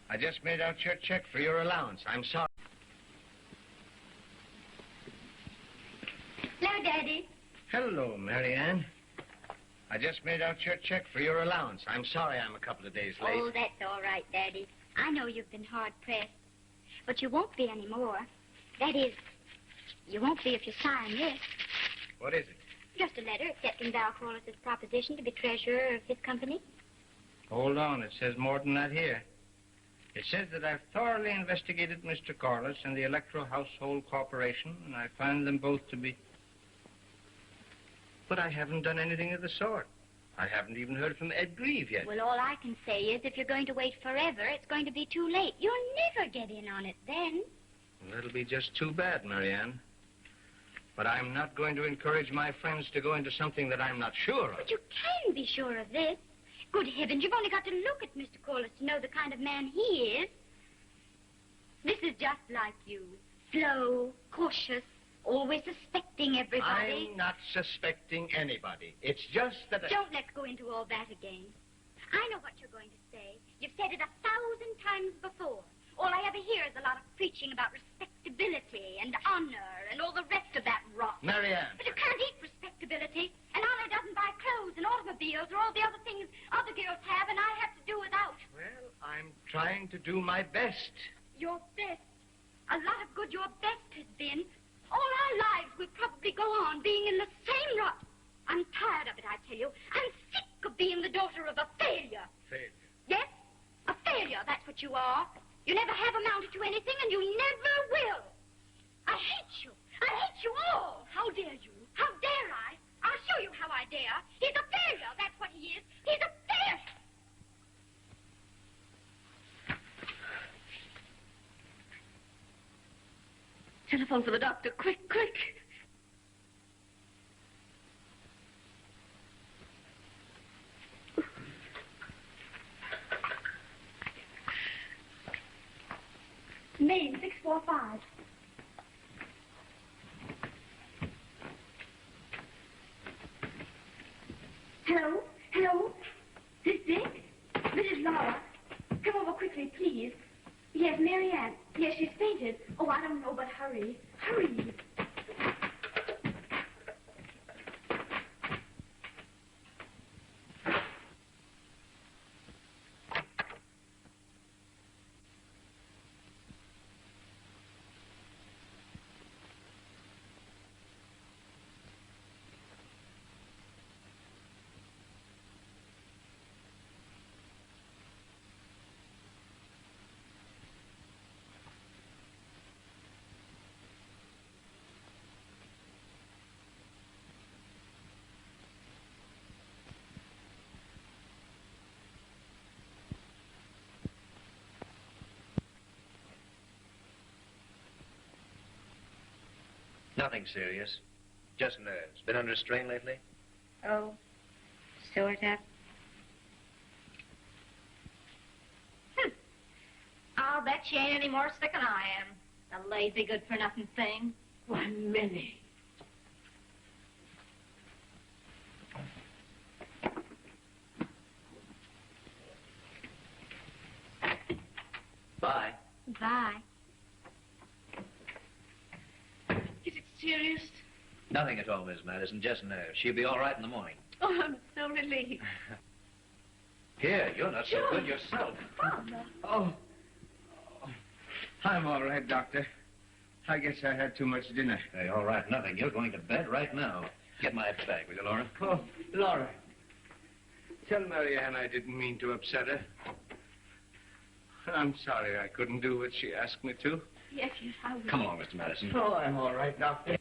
Speaker 3: I just made out your check for your allowance. I'm sorry.
Speaker 6: Hello, Daddy.
Speaker 3: Hello, Marianne. I just made out your check for your allowance. I'm sorry I'm a couple of days late.
Speaker 12: Oh, that's all right, Daddy. I know you've been hard-pressed, but you won't be anymore. That is, you won't be if you sign this.
Speaker 3: What is it?
Speaker 12: Just a letter accepting Val Corliss's proposition to be treasurer of his company.
Speaker 1: Hold on. It says more than that here. It says that I've thoroughly investigated Mr. Corliss and the Electro Household Corporation, and I find them both to be... But I haven't done anything of the sort. I haven't even heard from Ed Grieve yet.
Speaker 12: Well, all I can say is if you're going to wait forever, it's going to be too late. You'll never get in on it then.
Speaker 1: Well, that'll be just too bad, Marianne. But I'm not going to encourage my friends to go into something that I'm not sure of.
Speaker 12: But you can be sure of this. Good heavens, you've only got to look at Mr. Corliss to know the kind of man he is. This is just like you. Slow, cautious, always suspecting everybody.
Speaker 3: I'm not suspecting anybody. It's just that...
Speaker 12: Don't let's go into all that again. I know what you're going to say. You've said it 1,000 times before. All I ever hear is a lot of preaching about respectability and honor and all the rest of that rot.
Speaker 3: Marianne.
Speaker 12: But you can't eat respectability. And honor doesn't buy clothes and automobiles or all the other things other girls have and I have to do without.
Speaker 3: Well, I'm trying to do my best.
Speaker 12: Your best. A lot of good your best has been. All our lives we'll probably go on being in the same rut. I'm tired of it, I tell you. I'm sick of being the daughter of a failure.
Speaker 3: Failure?
Speaker 12: Yes, a failure, that's what you are. You never have amounted to anything, and you never will. I hate you. I hate you all. How dare you? How dare I? I'll show you how I dare. He's a failure, that's what he is. He's a failure. Telephone for the doctor. Quick, quick.
Speaker 2: Main 645. Hello? Hello? This Dick? This is Laura. Come over quickly, please. Yes, Mary Ann. Yes, she's fainted. Oh, I don't know, but hurry. Hurry.
Speaker 9: Nothing serious. Just nerves. Been under strain lately?
Speaker 4: Oh, sort of. I'll bet she ain't any more sick than I am. A lazy, good-for-nothing thing.
Speaker 7: Why, Minnie.
Speaker 9: Bye.
Speaker 12: Bye.
Speaker 7: Is it serious?
Speaker 9: Nothing at all, Miss Madison. Just nerves. She'll be all right in the morning.
Speaker 7: Oh, I'm so relieved.
Speaker 9: Here, you're not so good yourself.
Speaker 7: Father.
Speaker 1: Oh. I'm all right, Doctor. I guess I had too much dinner.
Speaker 9: Hey, all right, nothing. You're going to bed right now. Get my bag, will you, Laura?
Speaker 1: Oh, Laura. Tell Marianne I didn't mean to upset her. I'm sorry I couldn't do what she asked me to.
Speaker 7: Yes, I will.
Speaker 9: Come along, Mr. Madison.
Speaker 1: Oh, I'm all right, Doctor.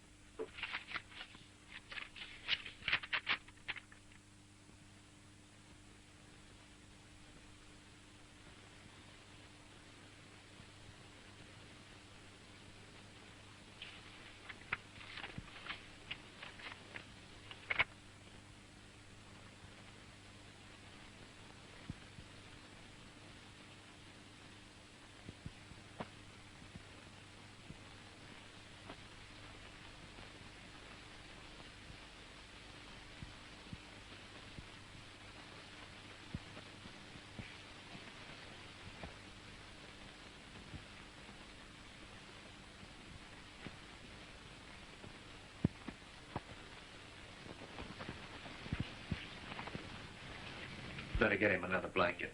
Speaker 9: Better get him another blanket.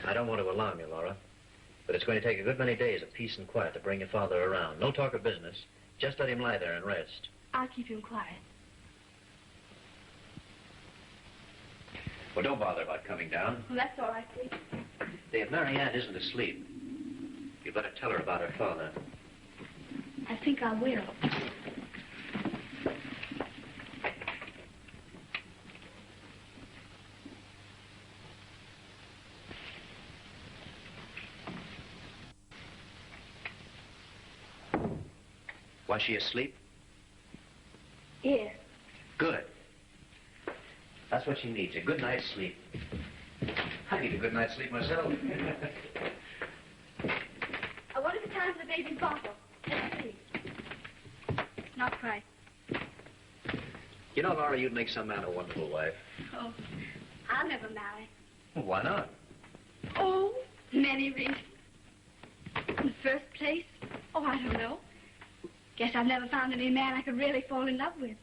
Speaker 9: I don't want to alarm you, Laura, but it's going to take a good many days of peace and quiet to bring your father around. No talk of business. Just let him lie there and rest.
Speaker 2: I'll keep him quiet.
Speaker 9: Well, don't bother about coming down.
Speaker 2: Well, that's all right, Dick.
Speaker 9: If Mary Ann isn't asleep, you better tell her about her father.
Speaker 2: I think I will.
Speaker 9: Was she asleep?
Speaker 2: Yes.
Speaker 9: Good. That's what she needs, a good night's sleep. I need a good night's sleep myself.
Speaker 2: I wonder the time for the baby's bottle. Let's see. It's not right.
Speaker 9: You know, Laura, you'd make some man a wonderful wife.
Speaker 2: Oh, I'll never marry.
Speaker 9: Well, why not?
Speaker 2: Oh, many reasons. In the first place, oh, I don't know. Guess I've never found any man I could really fall in love with.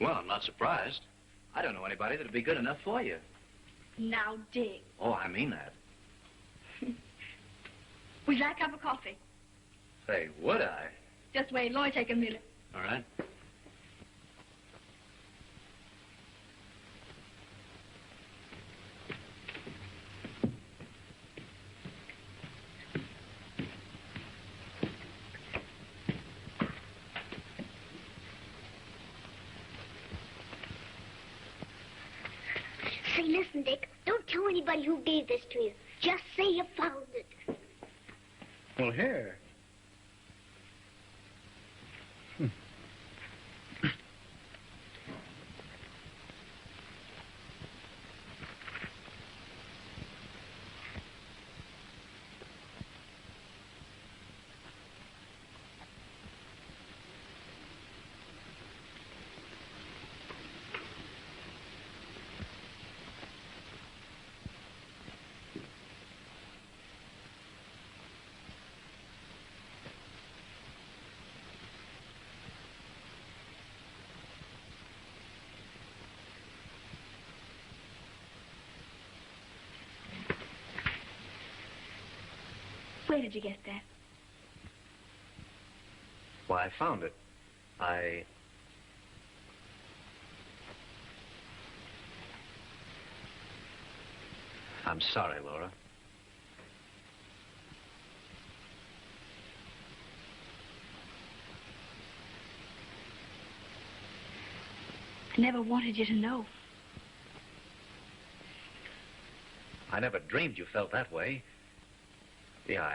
Speaker 9: Well, I'm not surprised. I don't know anybody that'd be good enough for you.
Speaker 2: Now, Dick.
Speaker 9: Oh, I mean that.
Speaker 2: Would you like a cup of coffee?
Speaker 9: Say, would I?
Speaker 2: Just wait. It'll only take a minute.
Speaker 9: All right.
Speaker 6: Say, listen, Dick. Don't tell anybody who gave this to you. Just say you found it.
Speaker 10: Well, here.
Speaker 2: Where did you get that?
Speaker 9: Why, I found it. I'm sorry, Laura.
Speaker 2: I never wanted you to know.
Speaker 9: I never dreamed you felt that way. Yeah,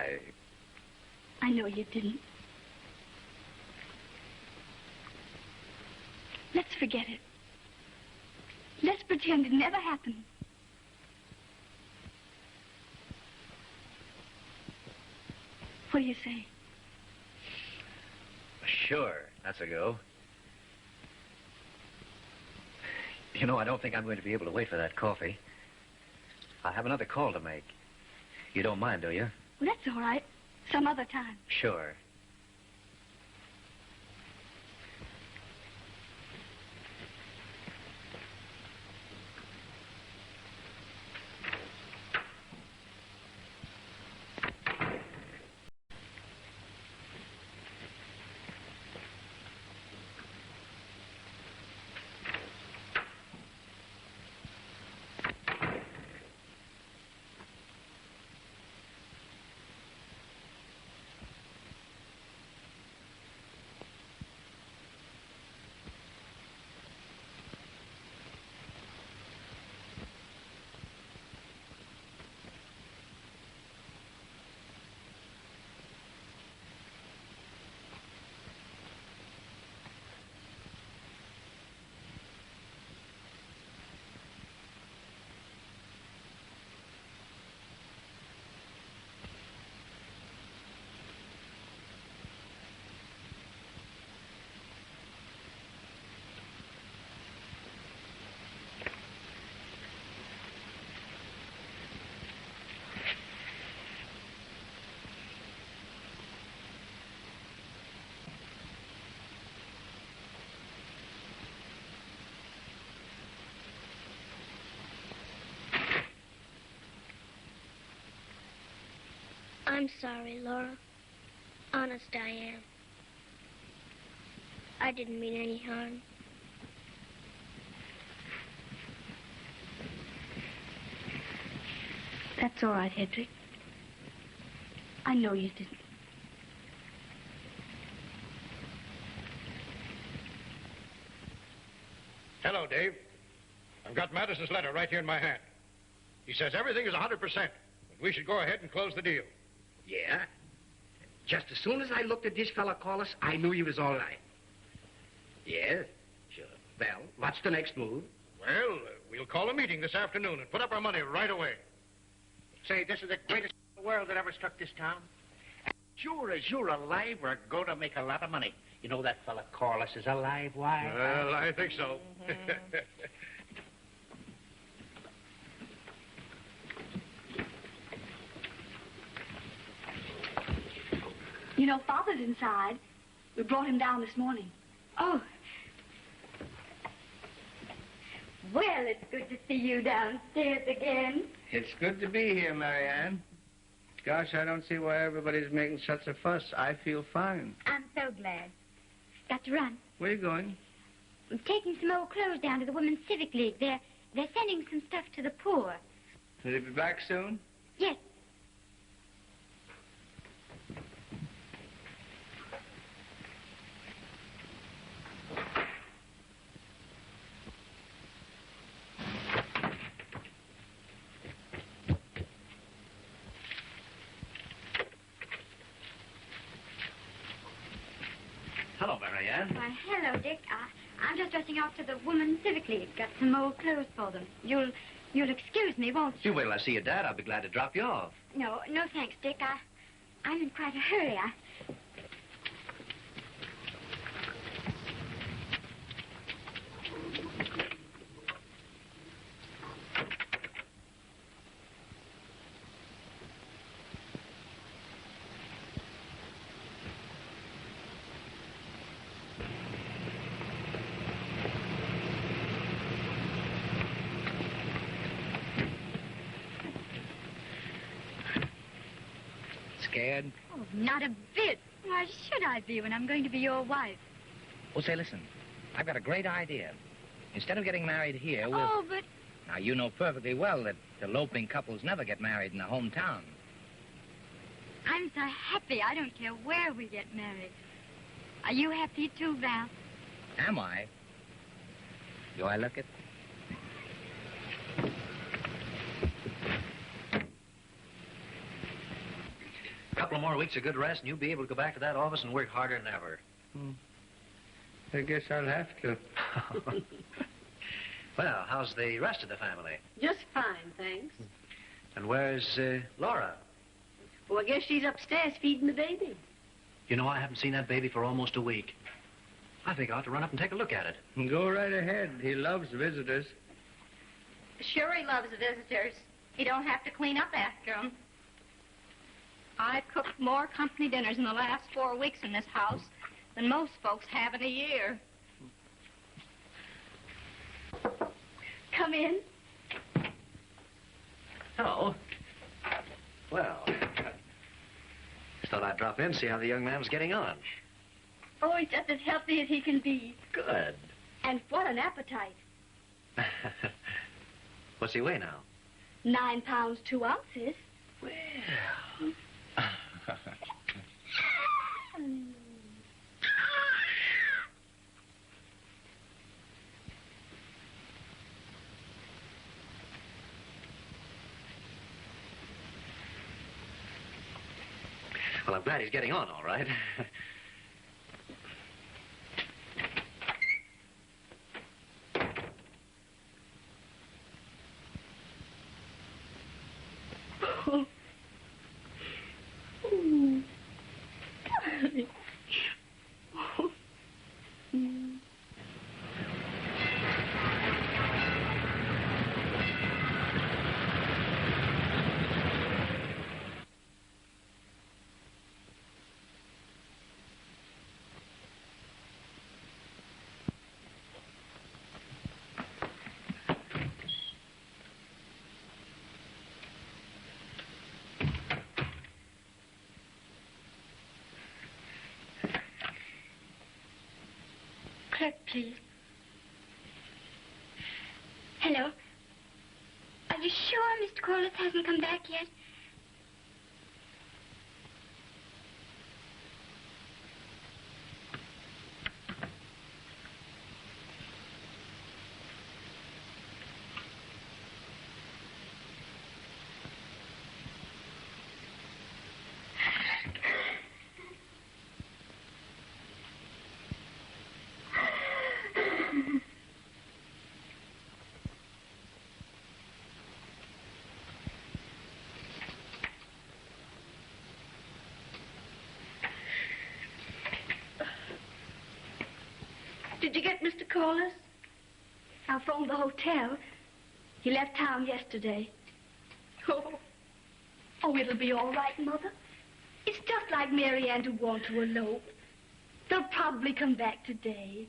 Speaker 2: I know you didn't. Let's forget it. Let's pretend it never happened. What do you say?
Speaker 9: Sure, that's a go. You know, I don't think I'm going to be able to wait for that coffee. I have another call to make. You don't mind, do you?
Speaker 2: Well, that's all right. Some other time.
Speaker 9: Sure.
Speaker 6: I'm sorry, Laura. Honest, I am. I didn't mean any harm.
Speaker 2: That's all right, Hedrick. I know you didn't.
Speaker 3: Hello, Dave. I've got Madison's letter right here in my hand. He says everything is 100%. That we should go ahead and close the deal.
Speaker 13: Yeah? Just as soon as I looked at this fella call us, I knew he was all right. Yes, sure. Well, what's the next move?
Speaker 3: Well, we'll call a meeting this afternoon and put up our money right away.
Speaker 13: Say, this is the greatest in the world that ever struck this town. Sure as you're alive, we're going to make a lot of money. You know that fella Corliss is a live wire.
Speaker 3: Well, I think so.
Speaker 2: You know, Father's inside. We brought him down this morning.
Speaker 5: Oh. Well, it's good to see you downstairs again.
Speaker 1: It's good to be here, Marianne. Gosh, I don't see why everybody's making such a fuss. I feel fine.
Speaker 12: I'm so glad. Got to run.
Speaker 1: Where are you going?
Speaker 12: I'm taking some old clothes down to the Women's Civic League. They're sending some stuff to the poor.
Speaker 1: Will you be back soon?
Speaker 12: Yes.
Speaker 9: Hello, Marianne.
Speaker 12: Why, hello, Dick. I'm just dressing off to the Women's Civic League. Got some old clothes for them. You'll excuse me, won't you?
Speaker 9: You wait till I see your dad. I'll be glad to drop you off.
Speaker 12: No, thanks, Dick. I'm in quite a hurry.
Speaker 9: Scared?
Speaker 12: Oh, not a bit. Why should I be when I'm going to be your wife?
Speaker 11: Oh, say, listen. I've got a great idea. Instead of getting married here, we'll...
Speaker 12: Oh, but...
Speaker 11: Now, you know perfectly well that eloping couples never get married in their hometown.
Speaker 12: I'm so happy. I don't care where we get married. Are you happy too, Val?
Speaker 11: Am I? Do I look it?
Speaker 9: A couple of more weeks of good rest, and you'll be able to go back to that office and work harder than ever.
Speaker 1: I guess I'll have to.
Speaker 9: Well, how's the rest of the family?
Speaker 7: Just fine, thanks.
Speaker 9: And where's Laura?
Speaker 7: Well, I guess she's upstairs feeding the baby.
Speaker 9: You know, I haven't seen that baby for almost a week. I think I ought to run up and take a look at it.
Speaker 1: Go right ahead. He loves visitors.
Speaker 5: Sure he loves visitors. He don't have to clean up after them. I've cooked more company dinners in the last 4 weeks in this house than most folks have in a year.
Speaker 2: Come in.
Speaker 9: Hello. Well, just thought I'd drop in and see how the young man was getting on.
Speaker 2: Oh, he's just as healthy as he can be.
Speaker 9: Good.
Speaker 2: And what an appetite.
Speaker 9: What's he weigh now?
Speaker 2: 9 pounds, 2 ounces.
Speaker 9: Well... Well, I'm glad he's getting on all right.
Speaker 5: please. Hello. Are you sure Mr. Corliss hasn't come back yet?
Speaker 2: Did you get Mr. Corliss? I phoned the hotel. He left town yesterday. Oh, it'll be all right, Mother. It's just like Mary Ann to want to elope. They'll probably come back today.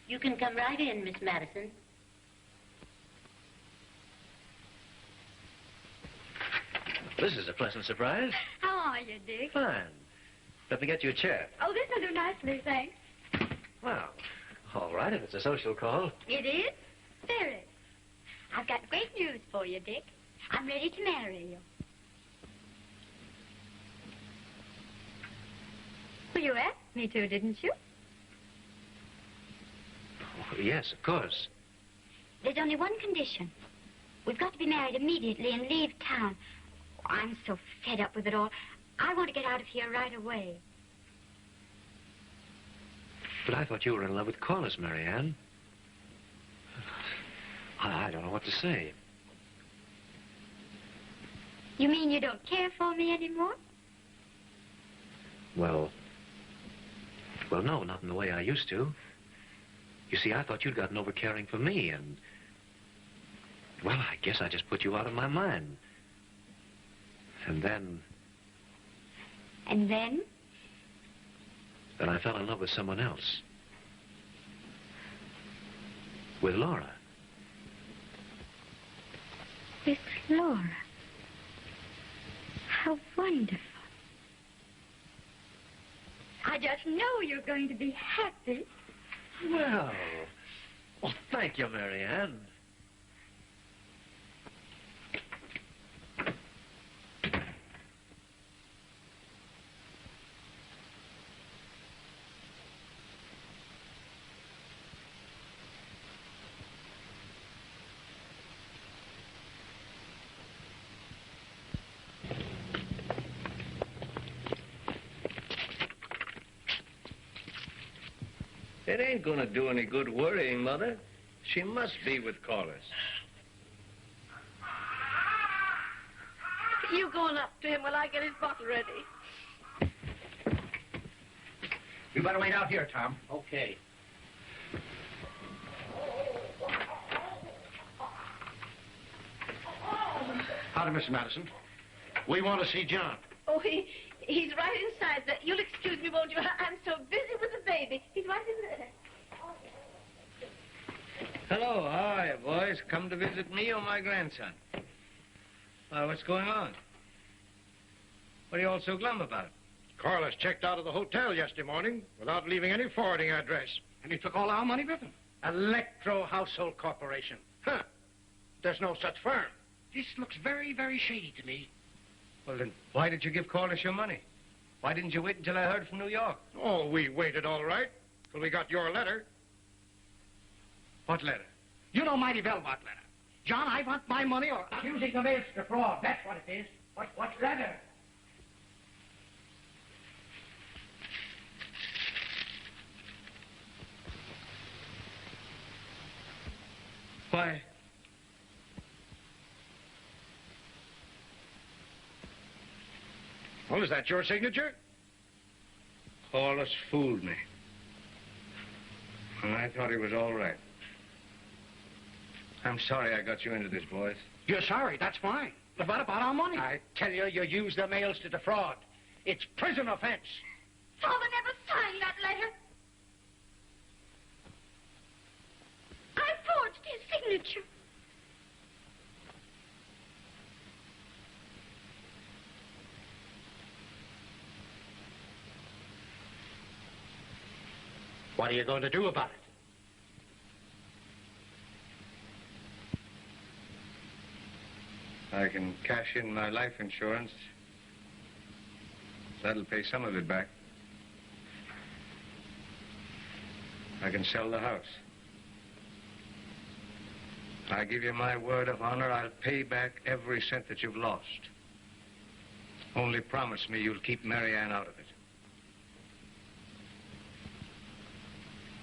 Speaker 7: You can come right in, Miss Madison.
Speaker 9: This is a pleasant surprise.
Speaker 2: How are you, Dick?
Speaker 9: Fine. Let me get you a chair.
Speaker 2: Oh, this'll do nicely, thanks.
Speaker 9: Well, all right, if it's a social call.
Speaker 2: It is? Very.
Speaker 12: I've got great news for you, Dick. I'm ready to marry you.
Speaker 2: Well, you asked me to, didn't you?
Speaker 9: Oh, yes, of course.
Speaker 12: There's only one condition. We've got to be married immediately and leave town. Oh, I'm so fed up with it all. I want to get out of here right away.
Speaker 9: But I thought you were in love with Corliss, Mary Ann. I don't know what to say.
Speaker 12: You mean you don't care for me anymore?
Speaker 9: Well, no, not in the way I used to. You see, I thought you'd gotten over caring for me, and... well, I guess I just put you out of my mind. And then...
Speaker 12: And then?
Speaker 9: Then I fell in love with someone else. With Laura.
Speaker 12: With Laura. How wonderful.
Speaker 2: I just know you're going to be happy.
Speaker 9: Well, thank you, Mary Ann.
Speaker 3: It ain't gonna do any good worrying, Mother. She must be with Corliss.
Speaker 2: You going up to him while I get his bottle ready.
Speaker 13: You better wait out here, Tom. Okay. Howdy, Mr. Madison. We want to see John.
Speaker 2: Oh, he's right inside. You'll excuse me, won't you? I'm so busy with the baby. He's right in there.
Speaker 1: Hello, how are you, boys? Come to visit me or my grandson? What's going on? What are you all so glum about?
Speaker 13: Corliss checked out of the hotel yesterday morning without leaving any forwarding address. And he took all our money with him. Electro Household Corporation. Huh. There's no such firm. This looks very, very shady to me.
Speaker 1: Well, then, why did you give Corliss your money? Why didn't you wait until I heard from New York?
Speaker 13: Oh, we waited all right till we got your letter.
Speaker 1: What letter?
Speaker 13: You know Mighty Velvet letter. John, I want my money or... Accusing of Ilster fraud, that's what it is. What letter?
Speaker 1: Why?
Speaker 13: Well, is that your signature?
Speaker 1: Corliss fooled me. And I thought he was all right.
Speaker 3: I'm sorry I got you into this, boys.
Speaker 13: You're sorry, that's fine. But what about our money? I tell you, you used the mails to defraud. It's prison offense.
Speaker 5: Father never signed that letter. I forged his signature.
Speaker 13: What are you going to do about it?
Speaker 3: I can cash in my life insurance. That'll pay some of it back. I can sell the house. I give you my word of honor, I'll pay back every cent that you've lost. Only promise me you'll keep Mary Ann out of it.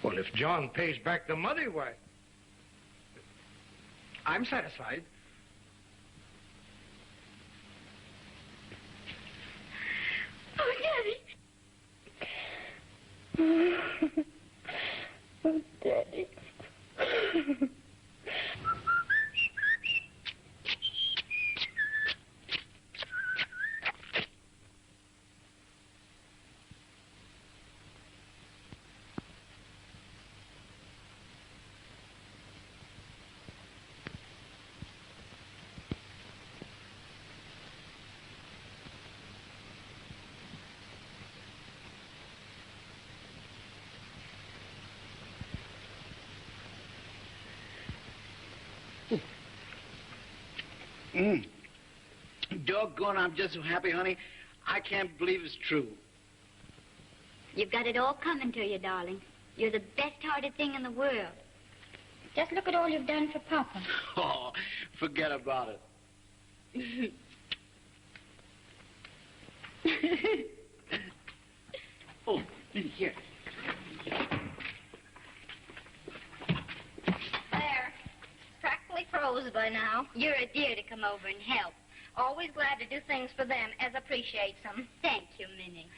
Speaker 13: Well, if John pays back the money, why? I'm satisfied.
Speaker 5: Oh, Daddy. Oh, Daddy.
Speaker 8: Doggone, I'm just so happy, honey. I can't believe it's true.
Speaker 12: You've got it all coming to you, darling. You're the best-hearted thing in the world. Just look at all you've done for Papa.
Speaker 8: Oh, forget about it. Oh, here.
Speaker 5: There. Practically froze by now.
Speaker 12: You're a dear to come over and help.
Speaker 5: Always glad to do things for them as appreciates them.
Speaker 12: Thank you, Minnie.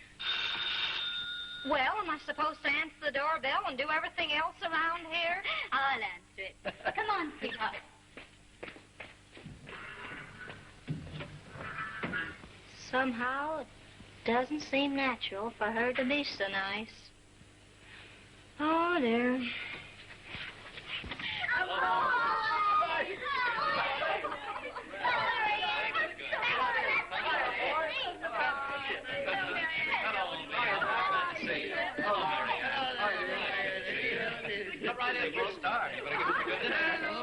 Speaker 5: Well, am I supposed to answer the doorbell and do everything else around here?
Speaker 12: I'll answer it. Come on, sweetheart.
Speaker 4: Somehow, it doesn't seem natural for her to be so nice. Oh, dear.
Speaker 11: Come right in for a start. You better give us a good dinner.